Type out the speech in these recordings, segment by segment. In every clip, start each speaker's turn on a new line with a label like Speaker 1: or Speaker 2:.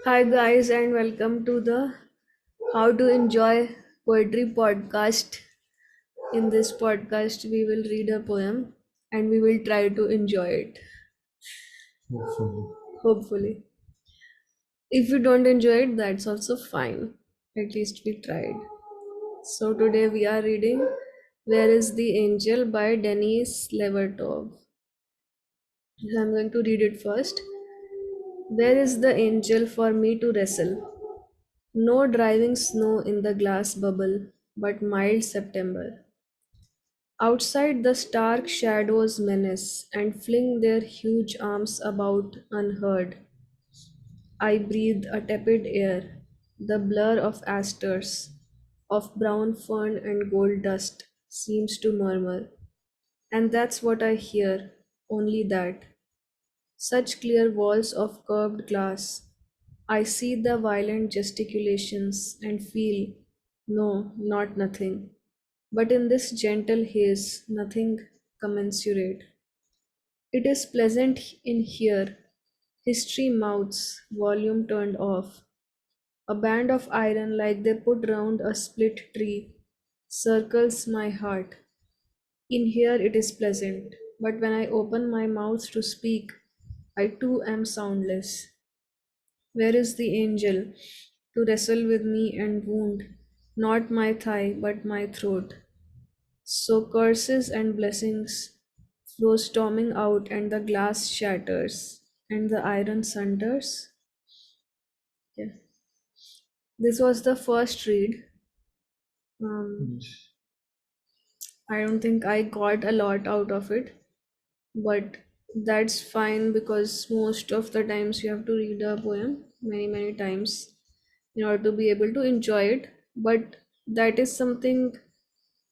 Speaker 1: Hi, guys, and welcome to the How to Enjoy Poetry podcast. In this podcast, we will read a poem and we will try to enjoy it,
Speaker 2: Hopefully.
Speaker 1: hopefully. If you don't enjoy it, that's also fine. At least we tried. So, today we are reading Where is the Angel by Denis Levortove. So I'm going to read it first. Where is the angel for me to wrestle? No driving snow in the glass bubble, but mild September. Outside the stark shadows menace and fling their huge arms about unheard. I breathe a tepid air, the blur of asters, of brown fern and gold dust seems to murmur. And that's what I hear, only that. Such clear walls of curved glass. I see the violent gesticulations and feel, no, not nothing. But in this gentle haze, nothing commensurate. It is pleasant in here. History mouths, volume turned off. A band of iron like they put round a split tree circles my heart. In here it is pleasant, but when I open my mouth to speak, I too am soundless. Where is the angel to wrestle with me and wound not my thigh but my throat? So curses and blessings flow storming out, and the glass shatters, and the iron sunders. Yeah. This was the first read. Um,
Speaker 2: Yes.
Speaker 1: I don't think I got a lot out of it, but that's fine because most of the times you have to read a poem many times in order to be able to enjoy it. But that is something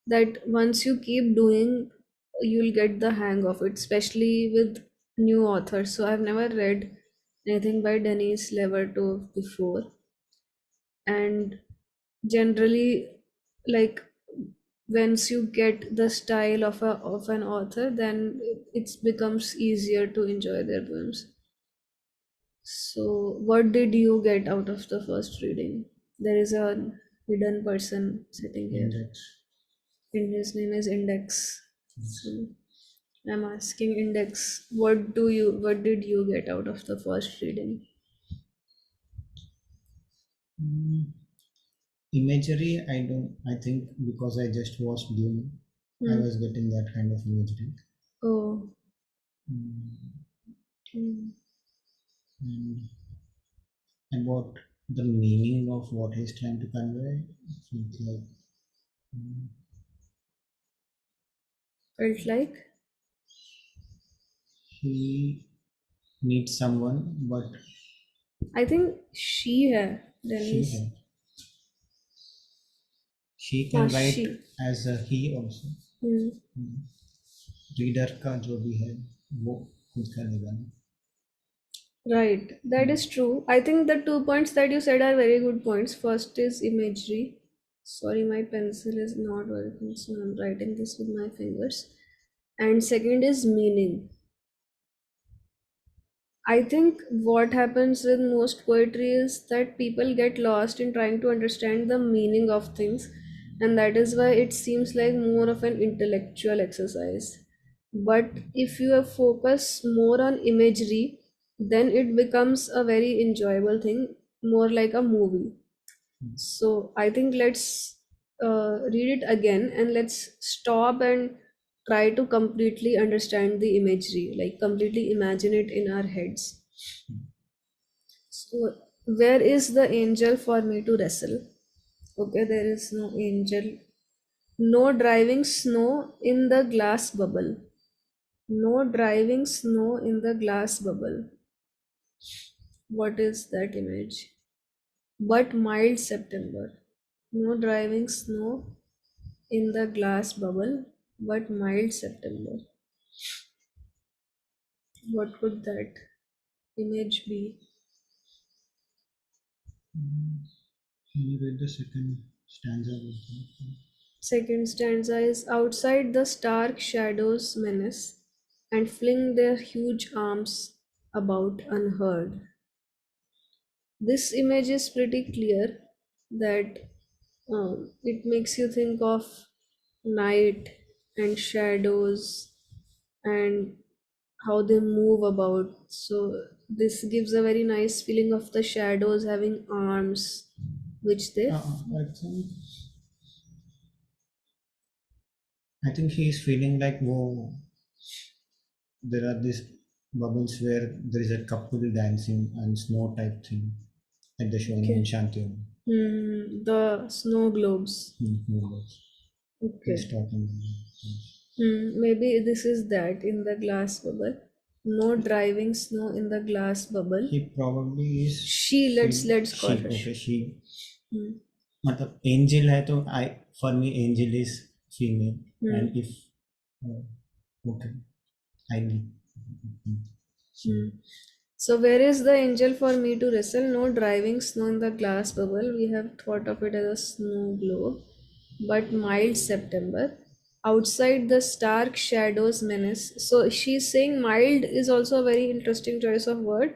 Speaker 1: that once you keep doing, you'll get the hang of it, especially with new authors. So I've never read anything by Denis Levortove before, and generally, like once you get the style of an author, then it becomes easier to enjoy their poems. So, what did you get out of the first reading? There is a hidden person sitting here,
Speaker 2: Index.
Speaker 1: and his name is Index.
Speaker 2: Yes.
Speaker 1: So, I'm asking Index, what did you get out of the first reading?
Speaker 2: Mm, Imagery, I don't, I think because I just watched Dune, I
Speaker 1: Hmm.
Speaker 2: was getting that kind of imagery.
Speaker 1: Oh,
Speaker 2: Mm,
Speaker 1: hmm.
Speaker 2: And about the meaning of what he's trying to convey, it feels like mm,
Speaker 1: Felt like
Speaker 2: he needs someone, but
Speaker 1: I think she hai,
Speaker 2: she
Speaker 1: Denise.
Speaker 2: had, she
Speaker 1: हाँ
Speaker 2: can write
Speaker 1: she.
Speaker 2: as a he also.
Speaker 1: Hmm.
Speaker 2: Reader का जो भी है वो खुद का लेगा ना.
Speaker 1: Right, that
Speaker 2: Hmm.
Speaker 1: is true. I think the 2 points that you said are very good points. First is imagery. Sorry, my pencil is not working, so I'm writing this with my fingers. And second is meaning. I think what happens with most poetry is that people get lost in trying to understand the meaning of things, and that is why it seems like more of an intellectual exercise. But if you focus more on imagery, then it becomes a very enjoyable thing, more like a movie. So I think let's read it again and let's stop and try to completely understand the imagery, like completely imagine it in our heads. So, where is the angel for me to wrestle? Okay, there is no angel. No driving snow in the glass bubble. No driving snow in the glass bubble. What is that image? But mild September. No driving snow in the glass bubble, but mild September. What could that image be?
Speaker 2: Mm. Can you read the second stanza with me?
Speaker 1: Second stanza is outside the stark shadows menace and fling their huge arms about unheard. This image is pretty clear that it makes you think of night and shadows and how they move about. So this gives a very nice feeling of the shadows having arms, which they.
Speaker 2: I think he is feeling like, whoa, there are these bubbles where there is a couple dancing and snow type thing at the show in
Speaker 1: Okay.
Speaker 2: Enchanted.
Speaker 1: The snow globes.
Speaker 2: He's
Speaker 1: Okay.
Speaker 2: talking.
Speaker 1: Maybe this is that in the glass bubble. No driving snow in the glass bubble.
Speaker 2: He probably is
Speaker 1: She, let's
Speaker 2: feel
Speaker 1: let's call
Speaker 2: she,
Speaker 1: her
Speaker 2: okay,
Speaker 1: she.
Speaker 2: she
Speaker 1: Hmm.
Speaker 2: मतलब angel है तो I for me angel is female
Speaker 1: Hmm.
Speaker 2: And if okay I need
Speaker 1: Hmm. So where is the angel for me to wrestle? No driving snow in the glass bubble. We have thought of it as a snow globe, but mild September. Outside the stark shadows menace. So she's saying mild is also a very interesting choice of word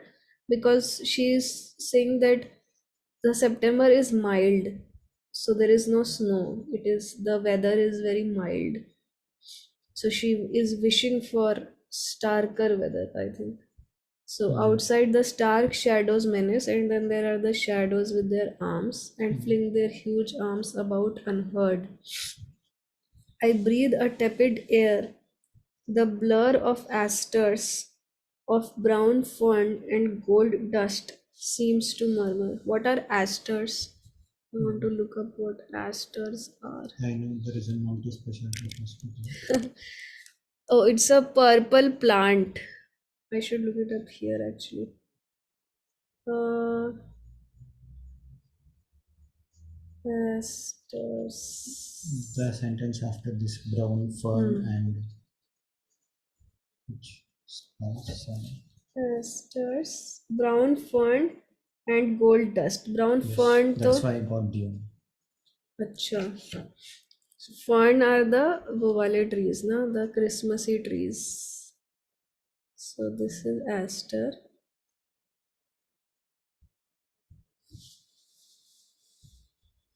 Speaker 1: because she's saying that the September is mild. So there is no snow. It is the weather is very mild. So she is wishing for starker weather, I think. So outside the stark shadows menace, and then there are the shadows with their arms and fling their huge arms about unheard. I breathe a tepid air, the blur of asters, of brown fern and gold dust seems to murmur. What are asters? I want to look up what asters are.
Speaker 2: I know there is a multi-specialty hospital.
Speaker 1: Oh, it's a purple plant. I should look it up here actually. Uh, asters.
Speaker 2: The sentence after this brown fern
Speaker 1: Hmm.
Speaker 2: and which spice,
Speaker 1: Asters, brown fern and gold dust. Brown
Speaker 2: yes,
Speaker 1: fern
Speaker 2: that's
Speaker 1: to
Speaker 2: why I got Dune.
Speaker 1: अच्छा. So fern are the Vovale trees, na? The Christmassy trees. So this is aster.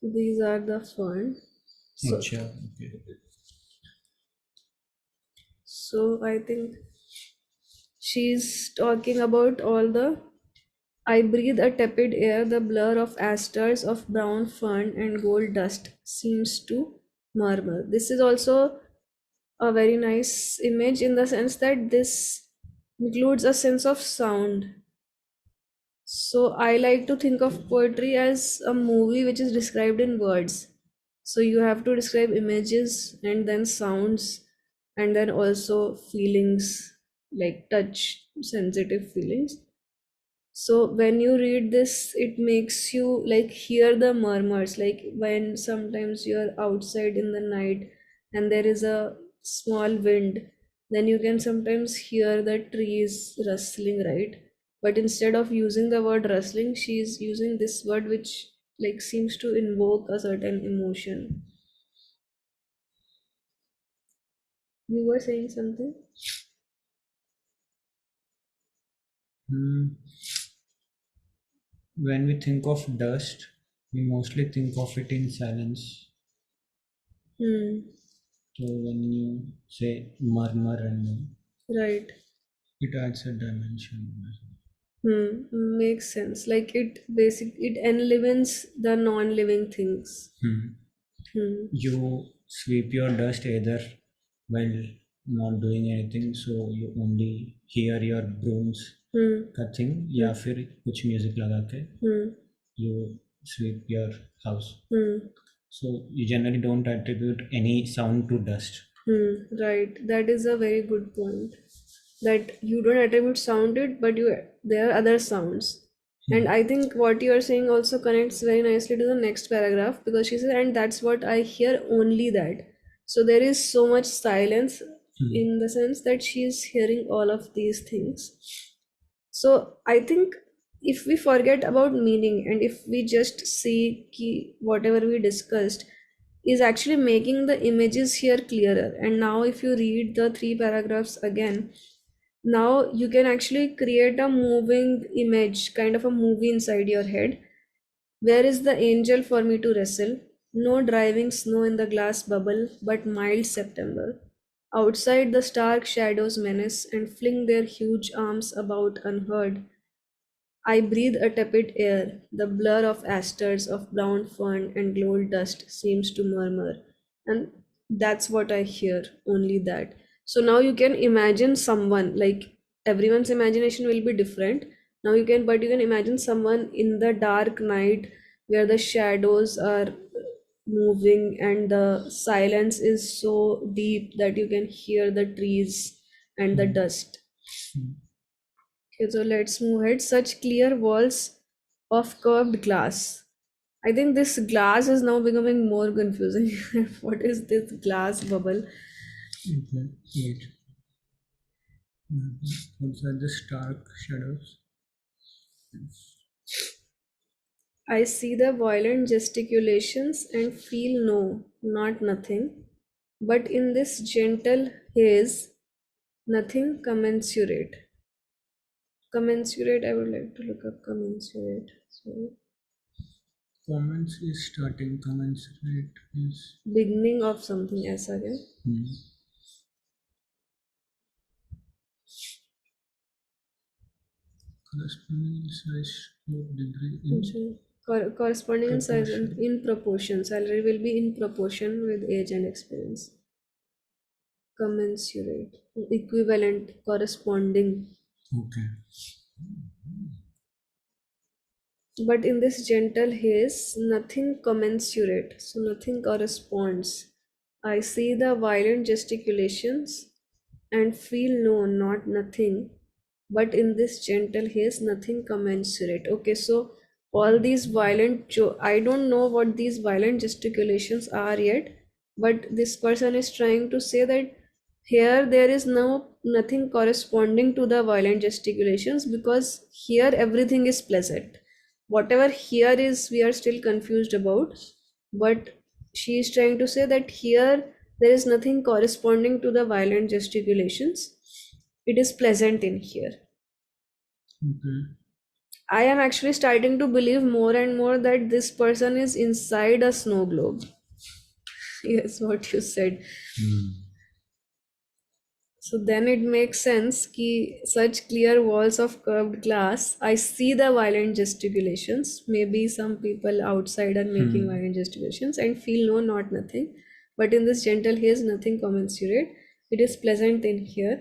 Speaker 1: These are the fern. So
Speaker 2: Acha, okay.
Speaker 1: so I think she's talking about all the. I breathe a tepid air, the blur of asters, of brown fern and gold dust seems to murmur. This is also a very nice image in the sense that this includes a sense of sound. So I like to think of poetry as a movie which is described in words. So you have to describe images and then sounds and then also feelings like touch, sensitive feelings. So when you read this, it makes you like hear the murmurs, like when sometimes you're outside in the night and there is a small wind, then you can sometimes hear the trees rustling, right? But instead of using the word rustling, she's using this word which like seems to invoke a certain emotion. You were saying something?
Speaker 2: Hmm. When we think of dust, we mostly think of it in silence.
Speaker 1: Hmm.
Speaker 2: So when you say murmur and
Speaker 1: Right.
Speaker 2: it adds a dimension.
Speaker 1: Makes sense. Like it enlivens the non-living things.
Speaker 2: Hmm.
Speaker 1: Hmm.
Speaker 2: You sweep your dust either while not doing anything, so you only hear your brooms
Speaker 1: Hmm.
Speaker 2: का thing या
Speaker 1: Hmm.
Speaker 2: फिर कुछ music लगा के
Speaker 1: Hmm.
Speaker 2: you sweep your house.
Speaker 1: Hmm.
Speaker 2: So you generally don't attribute any sound to dust.
Speaker 1: Right. That is a very good point. That you don't attribute sound to it, but you there are other sounds. And
Speaker 2: Hmm.
Speaker 1: I think what you are saying also connects very nicely to the next paragraph because she says, and that's what I hear only that. So there is so much silence
Speaker 2: Hmm.
Speaker 1: in the sense that she is hearing all of these things. So I think if we forget about meaning and if we just see whatever we discussed is actually making the images here clearer. And now if you read the three paragraphs again, Now you can actually create a moving image, kind of a movie inside your head. Where is the angel for me to wrestle? No driving snow in the glass bubble, but mild September. Outside, the stark shadows menace and fling their huge arms about unheard. I breathe a tepid air. The blur of asters, of brown fern and gold dust seems to murmur. And that's what I hear, only that. So now you can imagine someone, like everyone's imagination will be different. Now but you can imagine someone in the dark night where the shadows are moving and the silence is so deep that you can hear the trees and the
Speaker 2: Mm.
Speaker 1: dust. Okay, so let's move ahead. Such clear walls of curved glass. I think this glass is now becoming more confusing. What is this glass bubble?
Speaker 2: Okay. Wait. Outside the stark shadows.
Speaker 1: I see the violent gesticulations and feel no, not nothing. But in this gentle haze, nothing commensurate. Commensurate, I would like to look up commensurate. So,
Speaker 2: Comments is starting. Commensurate is.
Speaker 1: beginning of something else again.
Speaker 2: Hmm. Corresponding size of degree in
Speaker 1: Corresponding in size and
Speaker 2: proportion.
Speaker 1: in proportion. Salary will be in proportion with age and experience. Commensurate, equivalent, corresponding.
Speaker 2: Okay.
Speaker 1: But in this gentle haze, nothing commensurate, so nothing corresponds. I see the violent gesticulations and feel no, not nothing. But in this gentle haze, nothing commensurate. Okay, so all these I don't know what these violent gesticulations are yet, but this person is trying to say that here there is nothing corresponding to the violent gesticulations, because here everything is pleasant. Whatever here is, we are still confused about, but she is trying to say that here there is nothing corresponding to the violent gesticulations. It is pleasant in here.
Speaker 2: Okay.
Speaker 1: I am actually starting to believe more and more that this person is inside a snow globe. Yes, what you said.
Speaker 2: Hmm.
Speaker 1: So then it makes sense कि such clear walls of curved glass. I see the violent gesticulations. Maybe some people outside are making
Speaker 2: Hmm.
Speaker 1: violent gesticulations and feel no, not nothing. But in this gentle haze, nothing commensurate. It is pleasant in here.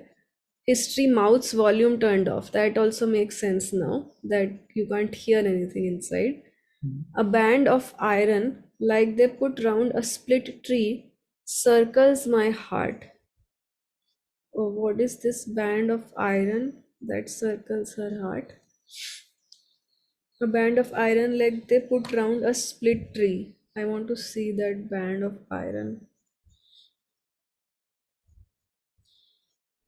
Speaker 1: History mouth's volume turned off. That also makes sense now that you can't hear anything inside.
Speaker 2: Hmm.
Speaker 1: A band of iron, like they put round a split tree, circles my heart. Oh, what is this band of iron that circles her heart? A band of iron like they put round a split tree. I want to see that band of iron.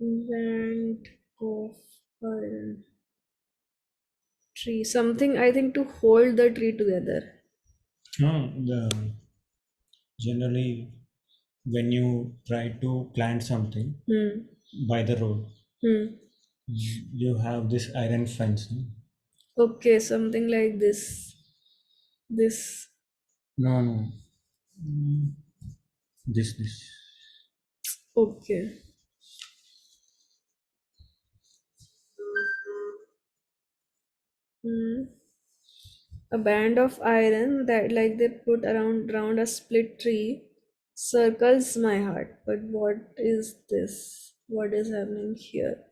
Speaker 1: Band of iron. Tree. Something I think to hold the tree together.
Speaker 2: No, generally when you try to plant something
Speaker 1: Hmm.
Speaker 2: by the road,
Speaker 1: Hmm.
Speaker 2: you have this iron fence. No,
Speaker 1: Okay, something like this. This.
Speaker 2: no. No. Mm, this.
Speaker 1: Okay. Hmm. A band of iron that like they put around round a split tree circles my heart. But what is this? What is happening here?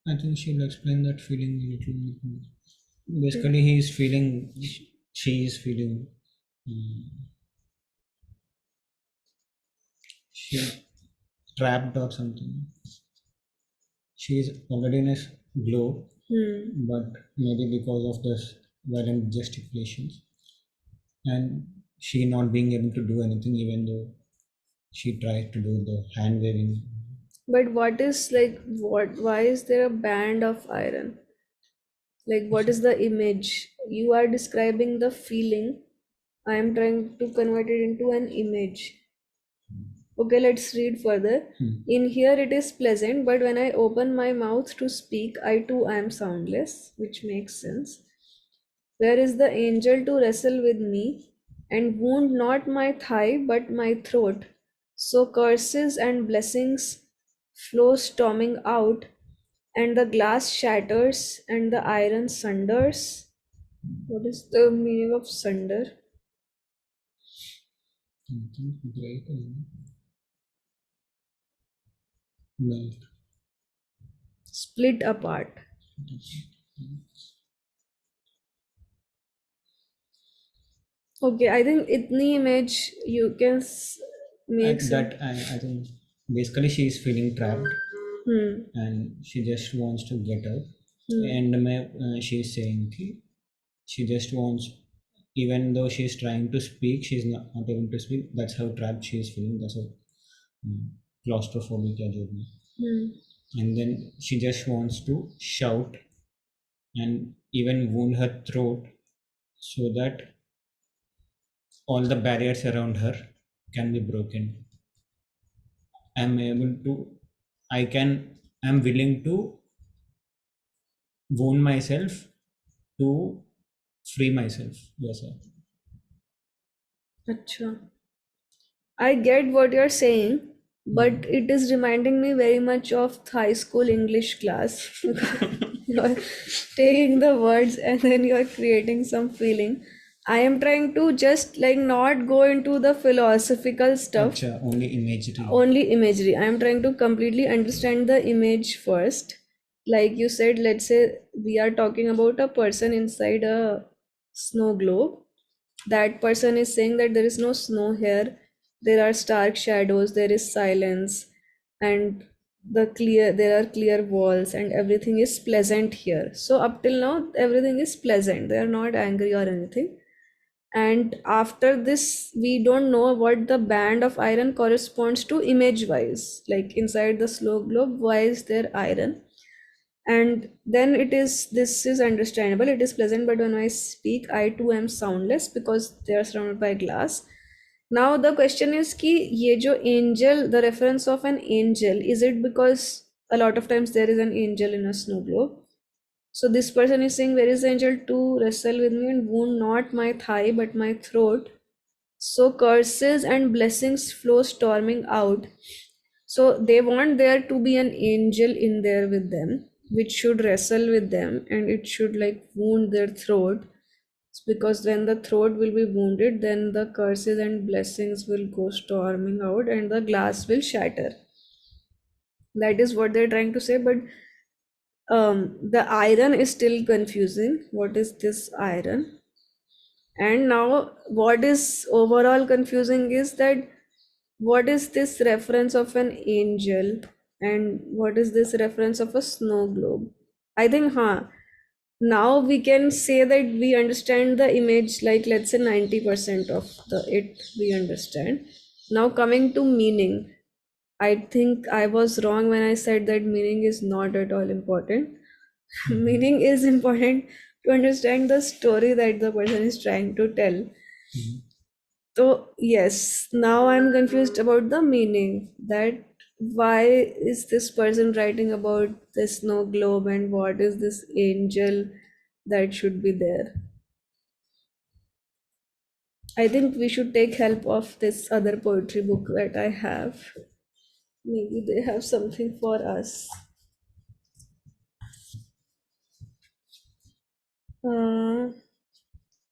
Speaker 2: I think she'll explain that feeling a little bit more. Basically, he is feeling, she is feeling, mm, she trapped or something. She is already in a glow,
Speaker 1: Hmm.
Speaker 2: but maybe because of this violent gesticulations and she not being able to do anything, even though she tried to do the hand waving.
Speaker 1: But what is like what? Why is there a band of iron? Like what is the image? You are describing the feeling, I am trying to convert it into an image. Okay, let's read further. In here it is pleasant, but when I open my mouth to speak, I too am soundless, which makes sense. Where is the angel to wrestle with me and wound not my thigh but my throat? So curses and blessings flow storming out, and the glass shatters and the iron sunders. What is the meaning of sunder?
Speaker 2: Something great and melt.
Speaker 1: Split apart. Okay, I think itni image you can make
Speaker 2: And
Speaker 1: some.
Speaker 2: I think basically she is feeling trapped
Speaker 1: Hmm.
Speaker 2: and she just wants to get out.
Speaker 1: Hmm.
Speaker 2: And she is saying कि she just wants, even though she is trying to speak, she is not able to speak. That's how trapped she is feeling. That's how claustrophobic या जो भी.
Speaker 1: Hmm.
Speaker 2: And then she just wants to shout and even wound her throat so that all the barriers around her can be broken. I'm able to, I'm willing to wound myself to free myself. Yes, sir.
Speaker 1: Acha. I get what you're saying, but
Speaker 2: Hmm.
Speaker 1: it is reminding me very much of high school English class. You're taking the words and then you're creating some feeling. I am trying to just like not go into the philosophical stuff,
Speaker 2: Acha, only imagery.
Speaker 1: only imagery. I am trying to completely understand the image first. Like you said, let's say we are talking about a person inside a snow globe. That person is saying that there is no snow here, there are stark shadows, there is silence, and there are clear walls, and everything is pleasant here. So up till now everything is pleasant, they are not angry or anything. And after this we don't know what the band of iron corresponds to image wise, like inside the slow globe why is there iron. And then it is, this is understandable, it is pleasant, but when I speak I too am soundless because they are surrounded by glass. Now the question is ki ye jo angel, the reference of an angel, is it because a lot of times there is an angel in a snow globe? So this person is saying, where is the angel to wrestle with me and wound not my thigh but my throat? So curses and blessings flow storming out. So they want there to be an angel in there with them, which should wrestle with them and it should like wound their throat. Because when the throat will be wounded, then the curses and blessings will go storming out and the glass will shatter. That is what they're trying to say, but the iron is still confusing. What is this iron? And now, what is overall confusing is that what is this reference of an angel and what is this reference of a snow globe? I think, huh, now we can say that we understand the image, like let's say 90% of the it we understand. Now, coming to meaning, I think I was wrong when I said that meaning is not at all important.
Speaker 2: Mhm.
Speaker 1: Meaning is important to understand the story that the person is trying to tell.
Speaker 2: Mhm.
Speaker 1: So, yes, now I'm confused about the meaning, that why is this person writing about the snow globe and what is this angel that should be there? I think we should take help of this other poetry book that I have. Maybe they have something for us. Uh,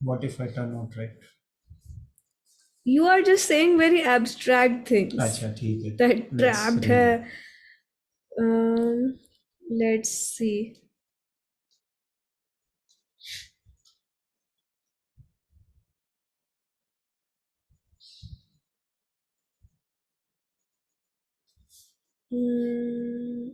Speaker 2: What if I turn out right?
Speaker 1: you are just saying very abstract things.
Speaker 2: अच्छा ठीक है.
Speaker 1: That
Speaker 2: Let's
Speaker 1: trapped
Speaker 2: read it.
Speaker 1: hai. Um, let's see. Hmm.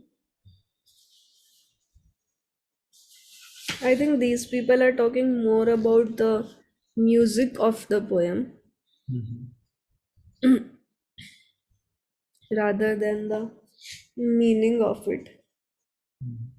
Speaker 1: I think these people are talking more about the music of the poem
Speaker 2: Mhm.
Speaker 1: rather than the meaning of it.
Speaker 2: Mhm.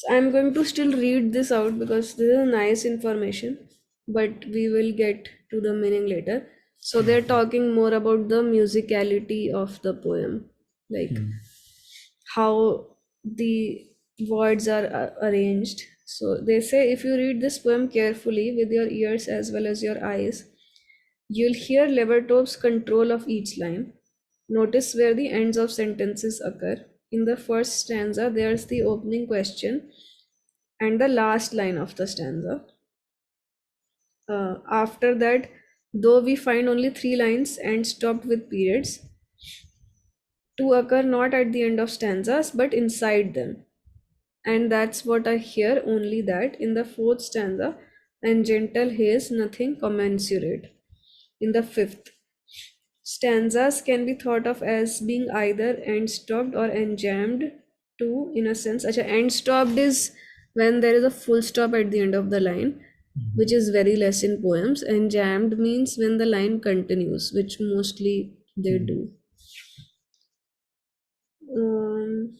Speaker 1: So I'm going to still read this out because this is nice information, but we will get to the meaning later. So they're talking more about the musicality of the poem, like
Speaker 2: Hmm.
Speaker 1: how the words are arranged. So they say if you read this poem carefully with your ears as well as your eyes, you'll hear Levertov's control of each line. Notice where the ends of sentences occur. In the first stanza, there's the opening question and the last line of the stanza. After that, though we find only three lines and stopped with periods, to occur not at the end of stanzas but inside them. And that's what I hear, only that in the fourth stanza, and gentle haze, nothing commensurate. In the fifth, stanzas can be thought of as being either end stopped or enjambed too, in a sense. Acha, end stopped is when there is a full stop at the end of the line, which is very less in poems. And jammed means when the line continues, which mostly they
Speaker 2: Hmm.
Speaker 1: do. Um,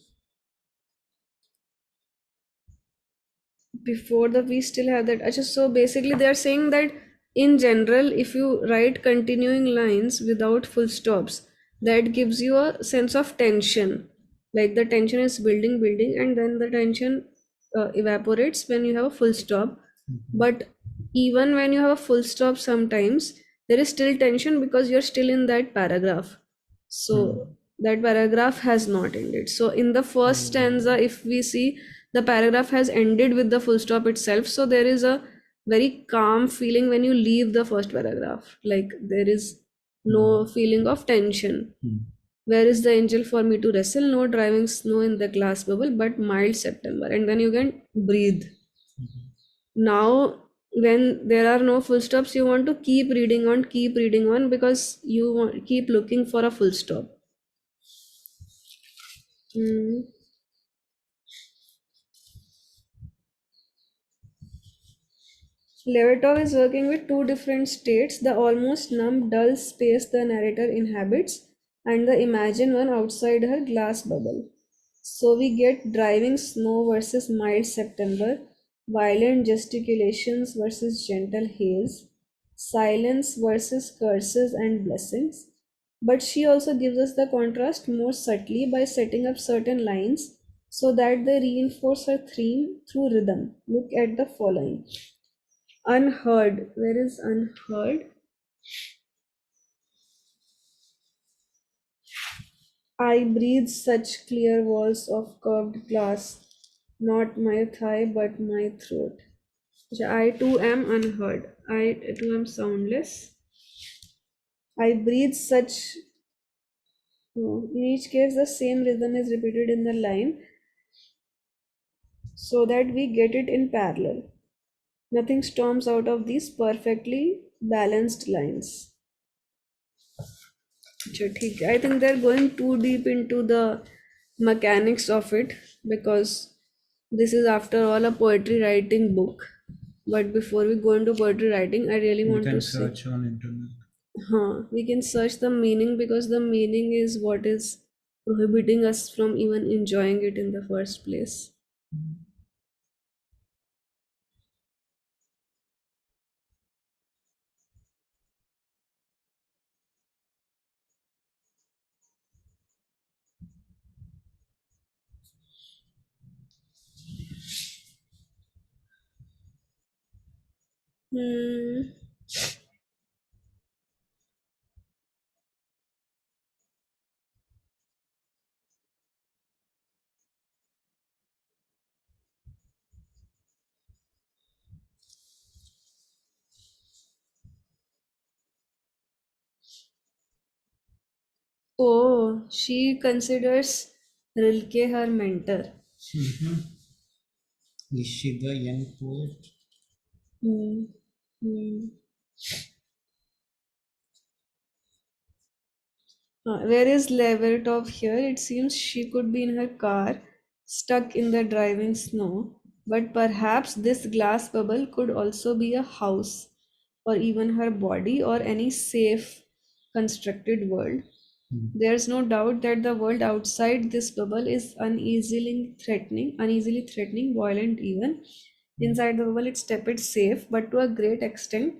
Speaker 1: Before the we still have that. Achha, so basically they are saying that in general, if you write continuing lines without full stops, that gives you a sense of tension. Like the tension is building, and then the tension evaporates when you have a full stop.
Speaker 2: Mhm.
Speaker 1: But even when you have a full stop, sometimes there is still tension because you're still in that paragraph.
Speaker 2: Hmm.
Speaker 1: So that paragraph has not ended. So in the first stanza,
Speaker 2: Oh.
Speaker 1: if we see, the paragraph has ended with the full stop itself. So there is a very calm feeling when you leave the first paragraph. Like there is no
Speaker 2: Hmm.
Speaker 1: feeling of tension.
Speaker 2: Hmm.
Speaker 1: Where is the angel for me to wrestle? No driving snow in the glass bubble, but mild September. And then you can breathe.
Speaker 2: Mhm.
Speaker 1: Now, when there are no full stops, you want to keep reading on because you want, keep looking for a full stop. Mm. Levertov is working with two different states, the almost numb, dull space the narrator inhabits, and the imagined one outside her glass bubble. So we get driving snow versus mild September, violent gesticulations versus gentle haze, silence versus curses and blessings. But she also gives us the contrast more subtly by setting up certain lines so that they reinforce her theme through rhythm. Look at the following. Unheard. Where is unheard? I breathe such clear walls of curved glass, not my thigh but my throat. I too am unheard. I too am soundless. I breathe such. No, in each case, the same rhythm is repeated in the line so that we get it in parallel. Nothing storms out of these perfectly balanced lines. अच्छा, ठीक है. I think they're going too deep into the mechanics of it because this is after all a poetry writing book. But before we go into poetry writing, I really
Speaker 2: We
Speaker 1: want
Speaker 2: can
Speaker 1: to say,
Speaker 2: search on internet.
Speaker 1: we can search the meaning because the meaning is what is prohibiting us from even enjoying it in the first place. Hmm. Oh, she considers Rilke her mentor.
Speaker 2: Mhm. Is she the young poet?
Speaker 1: Hmm. Hmm. Where is Levertov here? It seems she could be in her car, stuck in the driving snow. But perhaps this glass bubble could also be a house, or even her body, or any safe constructed world.
Speaker 2: Hmm.
Speaker 1: There's no doubt that the world outside this bubble is uneasily threatening, violent even. Inside the bubble, it's tepid, safe, but to a great extent,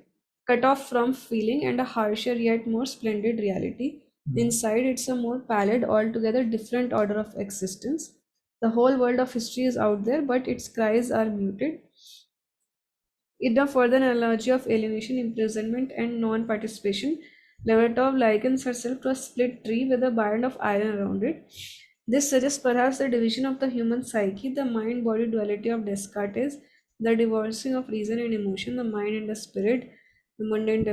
Speaker 1: cut off from feeling and a harsher yet more splendid reality.
Speaker 2: Hmm.
Speaker 1: Inside, it's a more pallid, altogether different order of existence. The whole world of history is out there, but its cries are muted. In a further analogy of alienation, imprisonment, and non participation, Levertov likens herself to a split tree with a band of iron around it. This suggests perhaps the division of the human psyche, the mind body duality of Descartes, the divorcing of reason and emotion, the mind and the spirit, the mundane.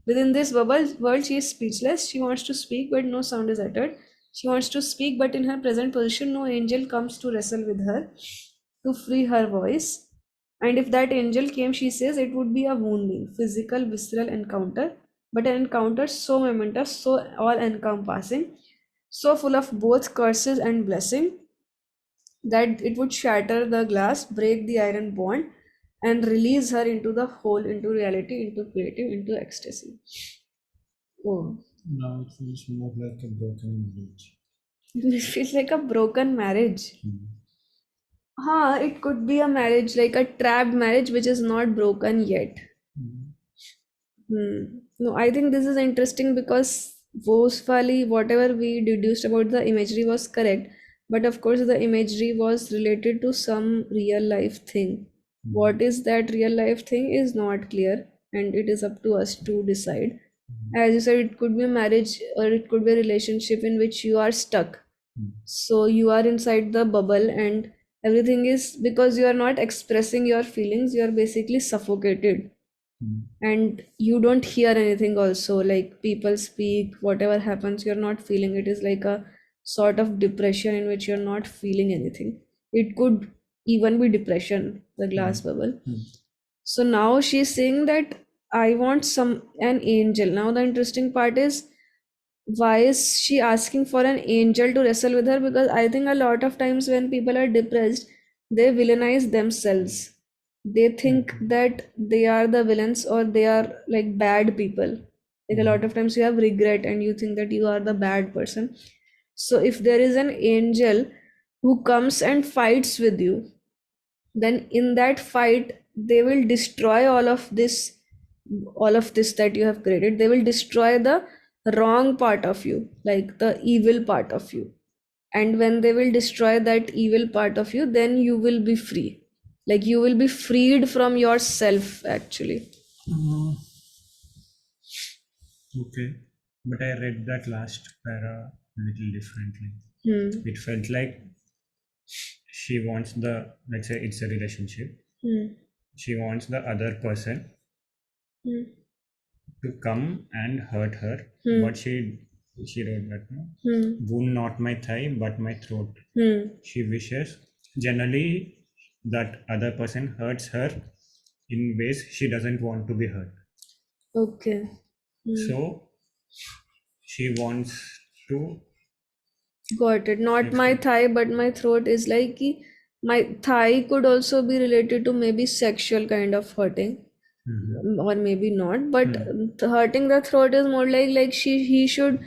Speaker 1: Within this bubble world, she is speechless. She wants to speak, but no sound is uttered. She wants to speak, but in her present position, no angel comes to wrestle with her to free her voice. And if that angel came, she says, it would be a wounding, physical, visceral encounter, but an encounter so momentous, so all encompassing, so full of both curses and blessing that it would shatter the glass, break the iron bond, and release her into the whole, into reality, into creative, into ecstasy. Oh,
Speaker 2: Now it feels more like a broken marriage.
Speaker 1: it feels like a broken marriage.
Speaker 2: Hmm.
Speaker 1: It could be a marriage, like a trapped marriage which is not broken yet.
Speaker 2: Hmm.
Speaker 1: No, I think this is interesting because Vosfali, whatever we deduced about the imagery was correct, but of course the imagery was related to some real life thing.
Speaker 2: Hmm.
Speaker 1: What is that real life thing is not clear, and it is up to us to decide.
Speaker 2: Hmm.
Speaker 1: As you said, it could be a marriage or it could be a relationship in which you are stuck.
Speaker 2: Hmm.
Speaker 1: So you are inside the bubble, and everything is because you are not expressing your feelings, you are basically suffocated
Speaker 2: Hmm.
Speaker 1: and you don't hear anything also, like people speak, whatever happens, you're not feeling it. Is like a sort of depression in which you're not feeling anything. It could even be depression, the
Speaker 2: Hmm.
Speaker 1: glass bubble.
Speaker 2: Hmm.
Speaker 1: So now she's saying that I want an angel. Now the interesting part is, why is she asking for an angel to wrestle with her? Because I think a lot of times when people are depressed, they villainize themselves. They think
Speaker 2: Okay.
Speaker 1: that they are the villains or they are like bad people. Like a
Speaker 2: Hmm.
Speaker 1: lot of times you have regret and you think that you are the bad person. So if there is an angel who comes and fights with you, then in that fight they will destroy all of this that you have created. They will destroy the wrong part of you, like the evil part of you. And when they will destroy that evil part of you, then you will be free. Like you will be freed from yourself actually.
Speaker 2: Uh, okay. But I read that last para a little differently.
Speaker 1: Hmm.
Speaker 2: It felt like she wants the, let's say it's a relationship.
Speaker 1: Hmm.
Speaker 2: She wants the other person
Speaker 1: Hmm.
Speaker 2: to come and hurt her.
Speaker 1: Hmm.
Speaker 2: But she wrote that, no?
Speaker 1: Hmm.
Speaker 2: Wound not my thigh, but my throat.
Speaker 1: Hmm.
Speaker 2: She wishes. Generally, that other person hurts her in ways she doesn't want to be hurt.
Speaker 1: Okay. Hmm.
Speaker 2: So she wants to
Speaker 1: Got it. Not my
Speaker 2: explain.
Speaker 1: thigh, but my throat is like कि my thigh could also be related to maybe sexual kind of hurting,
Speaker 2: Mhm.
Speaker 1: or maybe not. But
Speaker 2: Hmm.
Speaker 1: hurting the throat is more like he should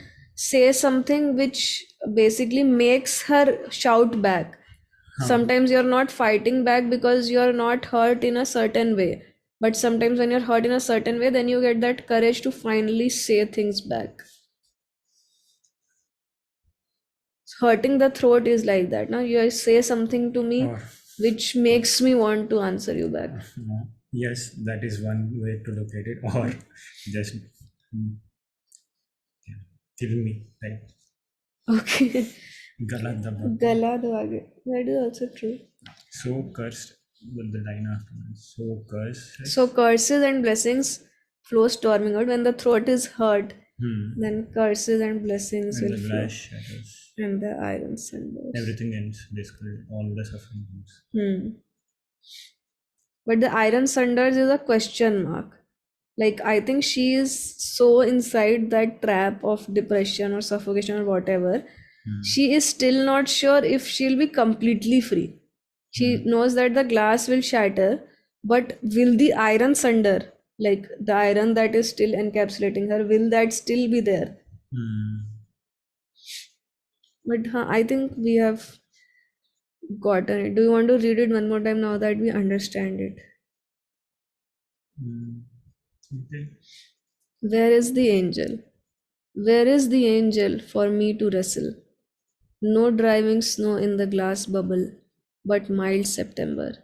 Speaker 1: say something which basically makes her shout back.
Speaker 2: Huh.
Speaker 1: Sometimes you're not fighting back because you're not hurt in a certain way. But sometimes when you're hurt in a certain way, then you get that courage to finally say things back. Hurting the throat is like that. Now you say something to me
Speaker 2: Or
Speaker 1: which makes me want to answer you back.
Speaker 2: yes, that is one way to look at it. Or just hmm, kill me, right?
Speaker 1: Okay.
Speaker 2: Gala dabak do.
Speaker 1: Gala do aage. That is also true.
Speaker 2: So cursed with the line afterwards. So
Speaker 1: So
Speaker 2: cursed.
Speaker 1: curses and blessings flow storming out. When the throat is hurt,
Speaker 2: Hmm.
Speaker 1: then curses and blessings
Speaker 2: And
Speaker 1: will
Speaker 2: the glass
Speaker 1: flow.
Speaker 2: shatters.
Speaker 1: And the iron cinders.
Speaker 2: Everything ends, basically. All the suffering ends.
Speaker 1: Hmm. But the iron sunders is a question mark. Like, I think she is so inside that trap of depression or suffocation or whatever.
Speaker 2: Hmm.
Speaker 1: She is still not sure if she'll be completely free. She
Speaker 2: Hmm.
Speaker 1: knows that the glass will shatter, but will the iron sunder, like the iron that is still encapsulating her, will that still be there?
Speaker 2: Hmm.
Speaker 1: But I think we have gotten it. Do you want to read it one more time now that we understand it?
Speaker 2: Hmm. Okay.
Speaker 1: Where is the angel? Where is the angel for me to wrestle? No driving snow in the glass bubble, but mild September.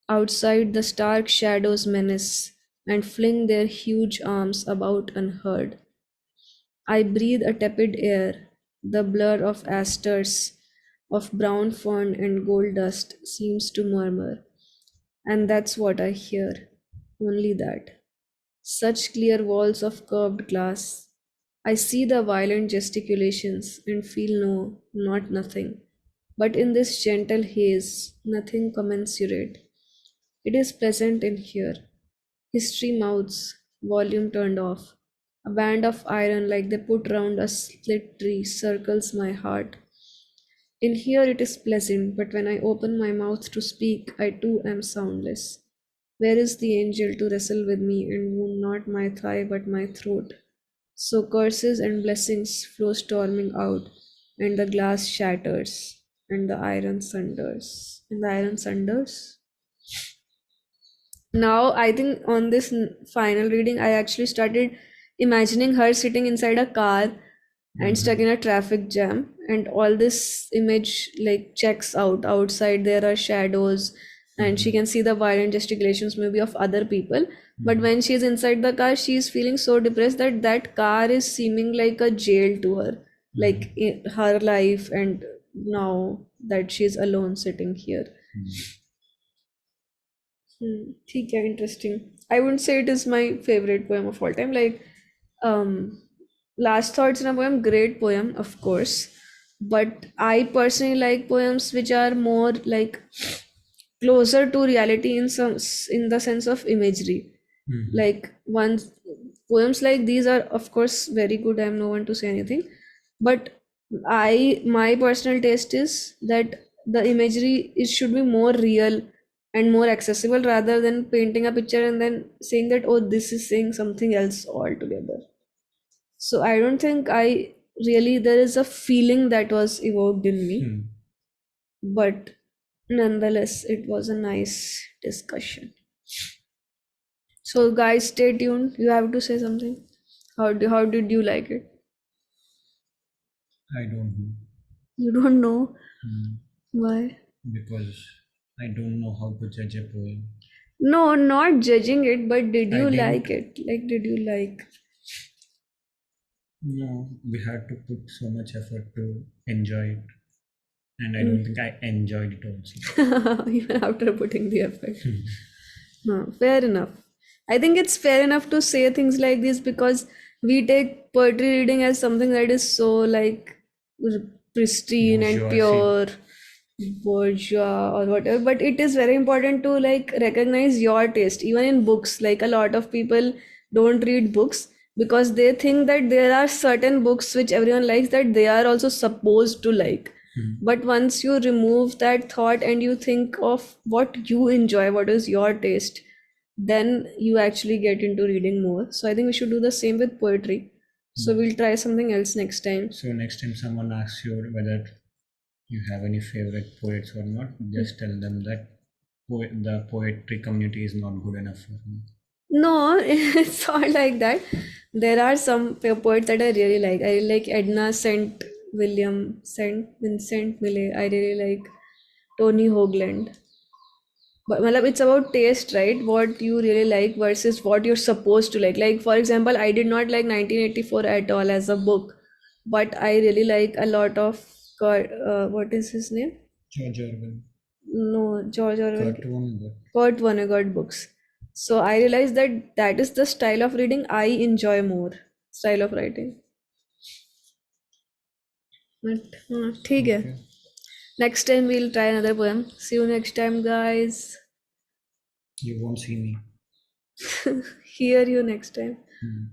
Speaker 1: Outside, the stark shadows menace and fling their huge arms about unheard. I breathe a tepid air, the blur of asters, of brown fern and gold dust seems to murmur, and that's what I hear. Only that. Such clear walls of curved glass. I see the violent gesticulations and feel no, not nothing. But in this gentle haze, nothing commensurate. It is pleasant in here. History mouths, volume turned off. A band of iron like they put round a slit tree circles my heart. In here it is pleasant, but when I open my mouth to speak, I too am soundless. Where is the angel to wrestle with me and wound not my thigh but my throat? So curses and blessings flow storming out, and the glass shatters, and the iron sunders. And the iron sunders? Now, I think on this final reading, I actually started imagining her sitting inside a car and stuck in
Speaker 2: Hmm.
Speaker 1: a traffic jam, and all this image like checks out. Outside, there are shadows, and she can
Speaker 2: Hmm.
Speaker 1: see the violent gesticulations maybe of other people. But
Speaker 2: Hmm.
Speaker 1: when she's inside the car, she's feeling so depressed that that car is seeming like a jail to her, like
Speaker 2: Hmm.
Speaker 1: in her life, and now that she's alone sitting here.
Speaker 2: Hmm.
Speaker 1: ठीक है, interesting. I wouldn't say it is my favorite poem of all time. Like, um, Last Thoughts in a Poem, great poem, of course. But I personally like poems which are more like closer to reality in in the sense of imagery.
Speaker 2: Hmm.
Speaker 1: Like ones poems like these are of course very good. I am no one to say anything, but my personal taste is that the imagery is should be more real and more accessible rather than painting a picture and then saying that, oh, this is saying something else altogether. So I don't think I really there is a feeling that was evoked in me,
Speaker 2: Hmm.
Speaker 1: but nonetheless it was a nice discussion. So guys, stay tuned. You have to say something. How did you like it?
Speaker 2: I don't know.
Speaker 1: You don't know
Speaker 2: Hmm.
Speaker 1: why?
Speaker 2: Because I don't know how to judge a poem.
Speaker 1: No, not judging it, but did
Speaker 2: I
Speaker 1: you
Speaker 2: didn't.
Speaker 1: like it? Like, did you like?
Speaker 2: No, we had to put so much effort to enjoy it, and I don't
Speaker 1: Mm.
Speaker 2: think I enjoyed it also.
Speaker 1: Even after putting the effort.
Speaker 2: Hmm.
Speaker 1: No, fair enough. I think it's fair enough to say things like this because we take poetry reading as something that is so like pristine and
Speaker 2: Bourgeoisie.
Speaker 1: pure, bourgeois or whatever. But it is very important to like recognize your taste, even in books. Like a lot of people don't read books because they think that there are certain books which everyone likes that they are also supposed to like.
Speaker 2: Hmm.
Speaker 1: But once you remove that thought and you think of what you enjoy, what is your taste, then you actually get into reading more. So I think we should do the same with poetry. So
Speaker 2: Hmm.
Speaker 1: we'll try something else next time.
Speaker 2: So next time someone asks you whether you have any favorite poets or not, just tell them that the poetry community is not good enough for me.
Speaker 1: No, it's not like that. There are some poets that I really like. I really like Edna St. Vincent Millay. I really like Tony Hoagland. But matlab, it's about taste, right? What you really like versus what you're supposed to like. Like, for example, I did not like 1984 at all as a book, but I really like a lot of what is his name?
Speaker 2: George Orwell,
Speaker 1: No, George Orwell,
Speaker 2: Kurt Vonnegut.
Speaker 1: Kurt Vonnegut books. So I realized that that is the style of reading I enjoy more. Style of writing. But ठीक है.
Speaker 2: Okay,
Speaker 1: Next time we'll try another poem. See you next time, guys.
Speaker 2: you won't see me.
Speaker 1: Hear you next time.
Speaker 2: Hmm.